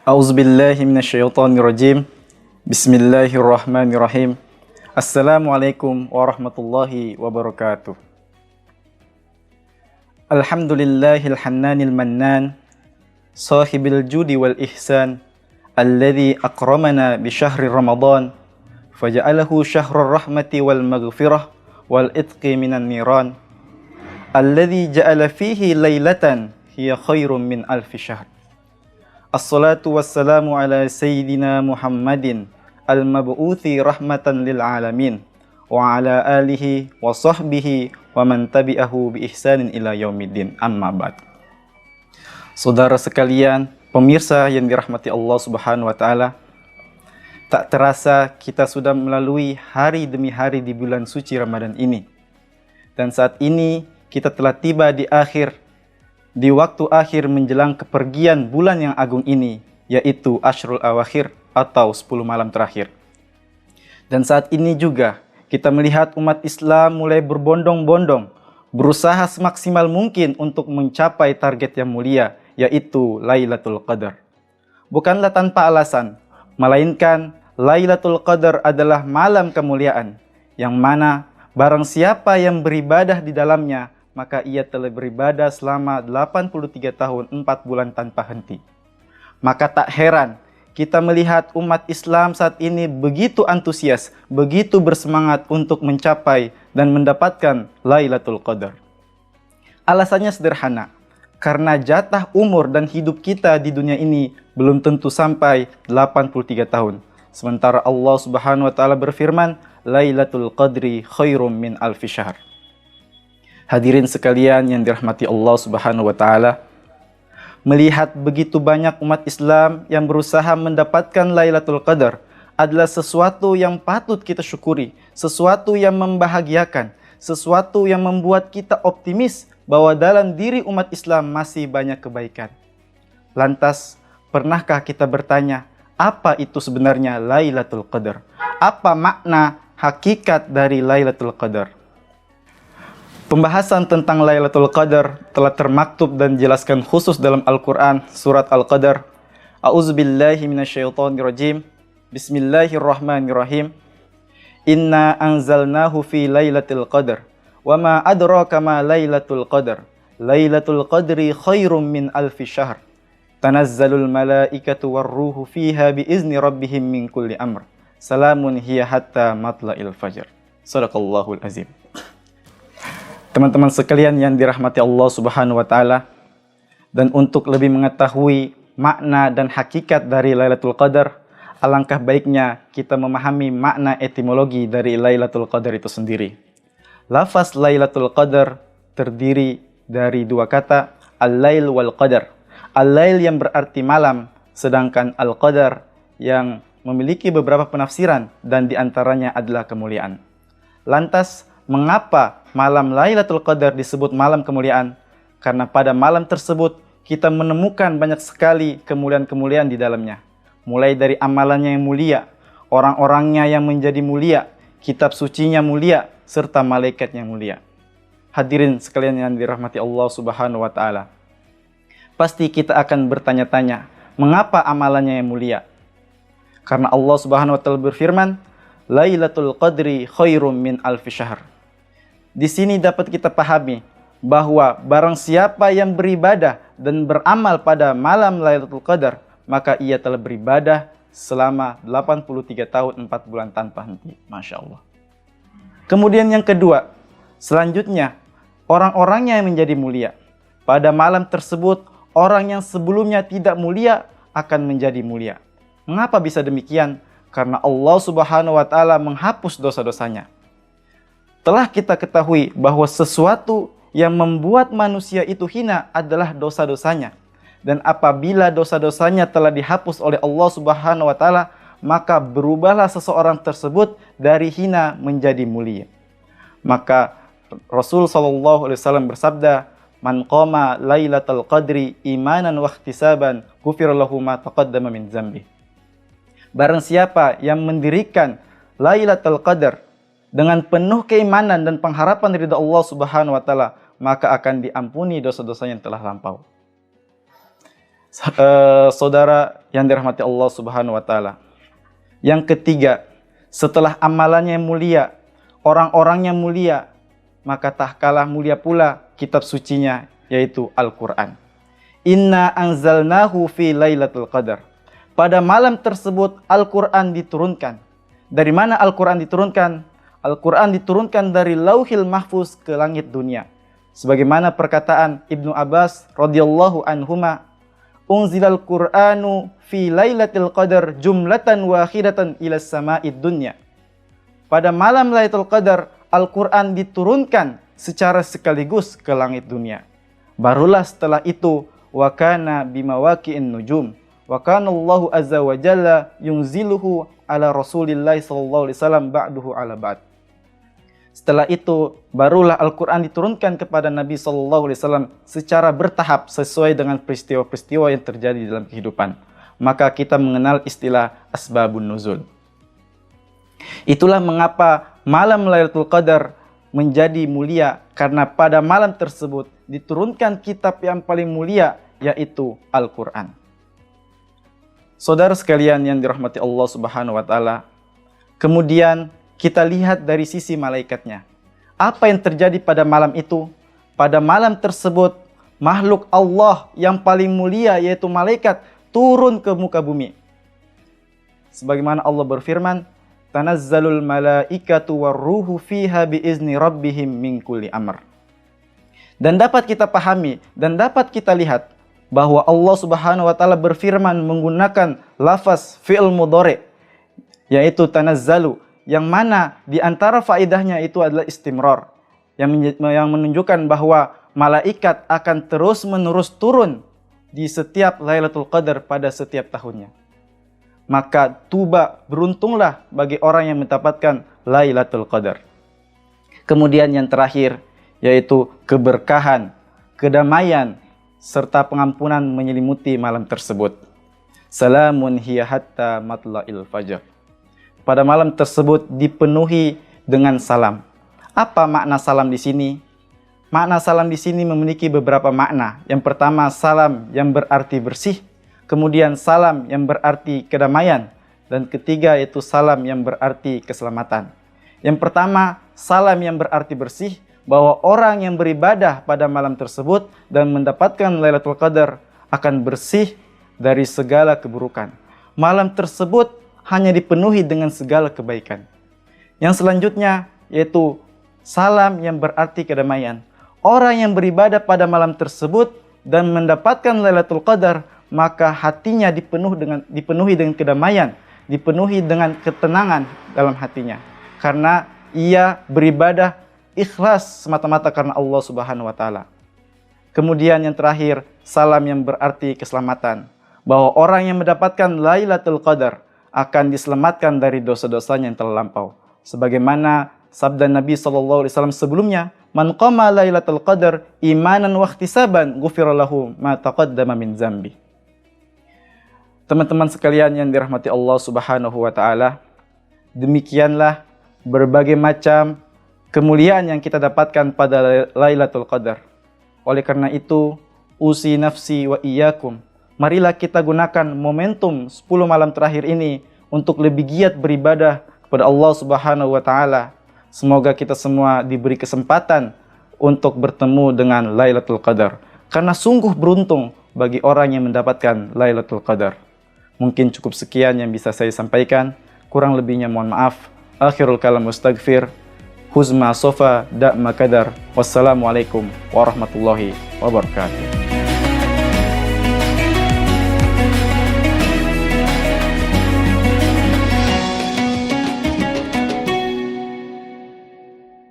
A'udzubillahi minasyaitonirrajim. Bismillahirrahmanirrahim. Assalamualaikum warahmatullahi wabarakatuh. Alhamdulillahil hannanil mannan, sahibil judi wal ihsan, alladzi akramana bi syahri Ramadan, faja'alahu syahrur rahmati wal maghfirah wal itqi minan niran, alladzi ja'ala fihi lailatan hiya khairum min alfi syahr. Assalatu wassalamu ala sayyidina Muhammadin al-mab'uthi rahmatan lil alamin wa ala alihi wa sahbihi wa man tabi'ahu bi ihsanin ila yaumiddin, amma ba'd. Saudara sekalian, pemirsa yang dirahmati Allah Subhanahu wa taala, tak terasa kita sudah melalui hari demi hari di bulan suci Ramadan ini. Dan saat ini kita telah tiba di waktu akhir menjelang kepergian bulan yang agung ini, yaitu Ashrul Awakhir atau 10 malam terakhir. Dan saat ini juga kita melihat umat Islam mulai berbondong-bondong, berusaha semaksimal mungkin untuk mencapai target yang mulia, yaitu Lailatul Qadar. Bukanlah tanpa alasan, melainkan Lailatul Qadar adalah malam kemuliaan, yang mana barang siapa yang beribadah di dalamnya, maka ia telah beribadah selama 83 tahun 4 bulan tanpa henti. Maka tak heran kita melihat umat Islam saat ini begitu antusias, begitu bersemangat untuk mencapai dan mendapatkan Lailatul Qadar. Alasannya sederhana, karena jatah umur dan hidup kita di dunia ini belum tentu sampai 83 tahun. Sementara Allah Subhanahu wa taala berfirman, Lailatul Qadri khairum min alfi syahr. Hadirin sekalian yang dirahmati Allah Subhanahu wa taala, melihat begitu banyak umat Islam yang berusaha mendapatkan Lailatul Qadar adalah sesuatu yang patut kita syukuri, sesuatu yang membahagiakan, sesuatu yang membuat kita optimis bahwa dalam diri umat Islam masih banyak kebaikan. Lantas, pernahkah kita bertanya, apa itu sebenarnya Lailatul Qadar? Apa makna hakikat dari Lailatul Qadar? Pembahasan tentang Lailatul Qadar telah termaktub dan dijelaskan khusus dalam Al-Quran, surat Al-Qadar. A'udzubillahi minasyaitonirrajim. Bismillahirrahmanirrahim. Inna anzalnahu fi Lailatul Qadar. Wa ma adraka ma Lailatul Qadar. Lailatul Qadri khairum min alfi syahr. Tanazzalul malaikatu warruhu fiha biizni rabbihim min kulli amr. Salamun hiya hatta matla'il fajr. Shadaqallahul azim. Teman-teman sekalian yang dirahmati Allah Subhanahu wa taala, dan untuk lebih mengetahui makna dan hakikat dari Lailatul Qadar, alangkah baiknya kita memahami makna etimologi dari Lailatul Qadar itu sendiri. Lafaz Lailatul Qadar terdiri dari dua kata, al-lail wal qadar. Al-lail yang berarti malam, sedangkan al-qadar yang memiliki beberapa penafsiran dan diantaranya adalah kemuliaan. Lantas, mengapa malam Lailatul Qadar disebut malam kemuliaan? Karena pada malam tersebut kita menemukan banyak sekali kemuliaan-kemuliaan di dalamnya. Mulai dari amalannya yang mulia, orang-orangnya yang menjadi mulia, kitab sucinya mulia, serta malaikat yang mulia. Hadirin sekalian yang dirahmati Allah Subhanahu wa taala, pasti kita akan bertanya-tanya, mengapa amalannya yang mulia? Karena Allah Subhanahu wa taala berfirman, Lailatul Qadri khairum min alfi syahr. Di sini dapat kita pahami bahwa barang siapa yang beribadah dan beramal pada malam Lailatul Qadar, maka ia telah beribadah selama 83 tahun 4 bulan tanpa henti. Masya Allah. Kemudian yang kedua, selanjutnya orang-orangnya yang menjadi mulia. Pada malam tersebut, orang yang sebelumnya tidak mulia akan menjadi mulia. Mengapa bisa demikian? Karena Allah Subhanahu wa taala menghapus dosa-dosanya. Telah kita ketahui bahwa sesuatu yang membuat manusia itu hina adalah dosa-dosanya. Dan apabila dosa-dosanya telah dihapus oleh Allah Subhanahu wa taala, maka berubahlah seseorang tersebut dari hina menjadi mulia. Maka Rasul sallallahu alaihi wasallam bersabda, "Man qama Lailatul Qadri imanan wa ihtisaban, ghufira lahu ma taqaddama min dzambi." Barang siapa yang mendirikan Lailatul Qadar dengan penuh keimanan dan pengharapan ridha Allah Subhanahu wa taala, maka akan diampuni dosa-dosa yang telah lampau. Saudara yang dirahmati Allah Subhanahu wa taala. Yang ketiga, setelah amalannya mulia, orang-orangnya mulia, maka tak kalah mulia pula kitab sucinya, yaitu Al-Quran. Inna anzalnahu fi lailatul qadar. Pada malam tersebut Al-Quran diturunkan. Dari mana Al-Quran diturunkan? Al-Quran diturunkan dari Lauhil Mahfuz ke langit dunia. Sebagaimana perkataan Ibnu Abbas radhiyallahu anhuma, unzilal Qur'anu fi lailatul qadar jumlatan wahidatan ila sama'id dunya. Pada malam Lailatul Qadar, Al-Quran diturunkan secara sekaligus ke langit dunia. Barulah setelah itu, wa kana bimawaqi'in nujum. Wa kana Allahu azza wa jalla yunziluhu ala Rasulillah sallallahu alaihi wasallam ba'duhu ala ba'd. Setelah itu, barulah Al-Quran diturunkan kepada Nabi sallallahu alaihi wasallam secara bertahap sesuai dengan peristiwa-peristiwa yang terjadi dalam kehidupan. Maka kita mengenal istilah asbabun nuzul. Itulah mengapa malam Lailatul Qadar menjadi mulia, karena pada malam tersebut diturunkan kitab yang paling mulia, yaitu Al-Quran. Saudara sekalian yang dirahmati Allah Subhanahu wa taala, kemudian kita lihat dari sisi malaikatnya. Apa yang terjadi pada malam itu? Pada malam tersebut, makhluk Allah yang paling mulia, yaitu malaikat, turun ke muka bumi. Sebagaimana Allah berfirman, tanazzalul malaikatu warruhu fiha biizni rabbihim min kulli amr. Dan dapat kita pahami dan dapat kita lihat bahwa Allah Subhanahu wa taala berfirman menggunakan lafaz fi'il mudhari, yaitu tanazzalu, yang mana di antara faedahnya itu adalah istimrar, yang menunjukkan bahwa malaikat akan terus-menerus turun di setiap Lailatul Qadar pada setiap tahunnya. Maka beruntunglah bagi orang yang mendapatkan Lailatul Qadar. Kemudian yang terakhir, yaitu keberkahan, kedamaian, serta pengampunan menyelimuti malam tersebut. Salamun hiya hatta matla'il fajr. Pada malam tersebut dipenuhi dengan salam. Apa makna salam di sini? Makna salam di sini memiliki beberapa makna. Yang pertama, salam yang berarti bersih. Kemudian salam yang berarti kedamaian. Dan ketiga yaitu salam yang berarti keselamatan. Yang pertama, salam yang berarti bersih, bahwa orang yang beribadah pada malam tersebut dan mendapatkan Lailatul Qadar akan bersih dari segala keburukan. Malam tersebut hanya dipenuhi dengan segala kebaikan. Yang selanjutnya yaitu salam yang berarti kedamaian. Orang yang beribadah pada malam tersebut dan mendapatkan Lailatul Qadar, maka hatinya dipenuhi dengan kedamaian, dipenuhi dengan ketenangan dalam hatinya. Karena ia beribadah ikhlas semata-mata karena Allah Subhanahu wa taala. Kemudian yang terakhir, salam yang berarti keselamatan. Bahwa orang yang mendapatkan Lailatul Qadar akan diselamatkan dari dosa-dosanya yang telah lampau. Sebagaimana sabda Nabi SAW sebelumnya, man qama Lailatul Qadar imanan wa ihtisaban ghufira lahu ma taqaddama min zambi. Teman-teman sekalian yang dirahmati Allah Subhanahu wa taala, demikianlah berbagai macam kemuliaan yang kita dapatkan pada Lailatul Qadar. Oleh karena itu, usi nafsi wa iyyakum, marilah kita gunakan momentum 10 malam terakhir ini untuk lebih giat beribadah kepada Allah Subhanahu wa taala. Semoga kita semua diberi kesempatan untuk bertemu dengan Lailatul Qadar. Karena sungguh beruntung bagi orang yang mendapatkan Lailatul Qadar. Mungkin cukup sekian yang bisa saya sampaikan. Kurang lebihnya mohon maaf. Akhirul kalam mustaghfir. Huzma sofa da'ma kadar. Wassalamualaikum warahmatullahi wabarakatuh.